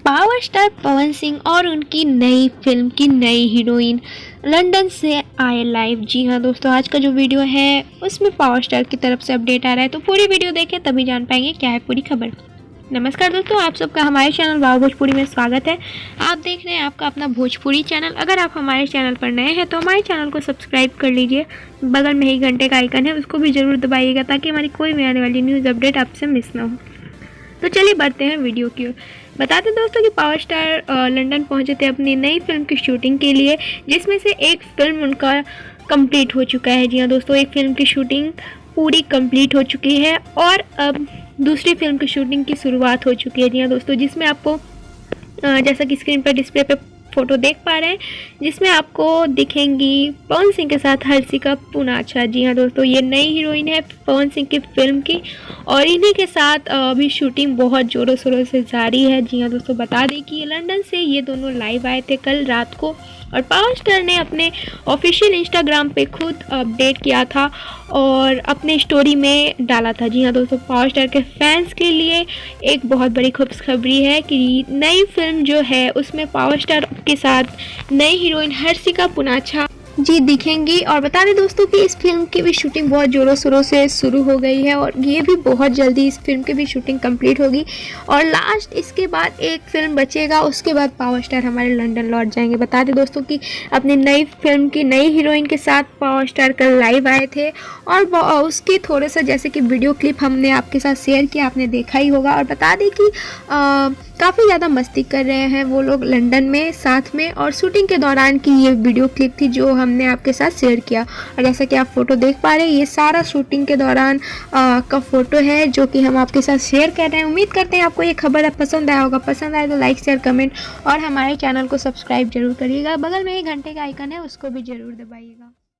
Power star Pawan Singh और उनकी नई फिल्म की नई हीरोइन लंदन से आए लाइव। जी हाँ दोस्तों, आज का जो वीडियो है उसमें पावर स्टार की तरफ से अपडेट आ रहा है, तो पूरी वीडियो देखें तभी जान पाएंगे क्या है पूरी खबर। नमस्कार दोस्तों, आप सबका हमारे चैनल वाव भोजपुरी में स्वागत है। आप देख रहे हैं आपका अपना भोजपुरी चैनल। अगर आप हमारे चैनल पर नए हैं तो हमारे चैनल को सब्सक्राइब कर लीजिए। बगल में ही घंटे का आइकन है, उसको भी ज़रूर दबाइएगा ताकि हमारी कोई भी आने वाली न्यूज़ अपडेट आपसे मिस ना हो। तो चलिए बढ़ते हैं वीडियो की ओर। बता दें दोस्तों कि पावर स्टार लंदन पहुंचे थे अपनी नई फिल्म की शूटिंग के लिए, जिसमें से एक फिल्म उनका कंप्लीट हो चुका है। जी हाँ दोस्तों, एक फिल्म की शूटिंग पूरी कंप्लीट हो चुकी है और अब दूसरी फिल्म की शूटिंग की शुरुआत हो चुकी है। जी हाँ दोस्तों, जिसमें आपको जैसा कि स्क्रीन पर डिस्प्ले पे फोटो देख पा रहे हैं, जिसमें आपको दिखेंगी पवन सिंह के साथ हर्षिका पूनाचा। जी हाँ दोस्तों, ये नई हीरोइन है पवन सिंह की फिल्म की और इन्हीं के साथ अभी शूटिंग बहुत ज़ोरों शोरों से जारी है। जी हाँ दोस्तों, बता दें कि लंदन से ये दोनों लाइव आए थे कल रात को और पावर स्टार ने अपने ऑफिशियल इंस्टाग्राम पे खुद अपडेट किया था और अपने स्टोरी में डाला था। जी हाँ दोस्तों, पावर स्टार के फैंस के लिए एक बहुत बड़ी खुशखबरी है कि नई फिल्म जो है उसमें पावर स्टार के साथ नई हीरोइन हर्षिका पूनाचा जी दिखेंगी। और बता दें दोस्तों कि इस फिल्म की भी शूटिंग बहुत ज़ोरों शोरों से शुरू हो गई है और ये भी बहुत जल्दी इस फिल्म की भी शूटिंग कंप्लीट होगी और लास्ट इसके बाद एक फिल्म बचेगा, उसके बाद पावर स्टार हमारे लंदन लौट जाएंगे। बता दें दोस्तों कि अपनी नई फिल्म की नई हीरोइन के साथ पावर स्टार कल लाइव आए थे और उसके थोड़े सा जैसे कि वीडियो क्लिप हमने आपके साथ शेयर किया, आपने देखा ही होगा। और बता दें कि काफ़ी ज़्यादा मस्ती कर रहे हैं वो लोग लंदन में साथ में, और शूटिंग के दौरान की ये वीडियो क्लिप थी जो हमने आपके साथ शेयर किया। और जैसा कि आप फोटो देख पा रहे हैं, ये सारा शूटिंग के दौरान का फोटो है जो कि हम आपके साथ शेयर कर रहे हैं। उम्मीद करते हैं आपको ये खबर पसंद आया होगा। पसंद आए तो लाइक शेयर कमेंट और हमारे चैनल को सब्सक्राइब जरूर करिएगा। बगल में ही घंटे का आइकन है, उसको भी ज़रूर दबाइएगा।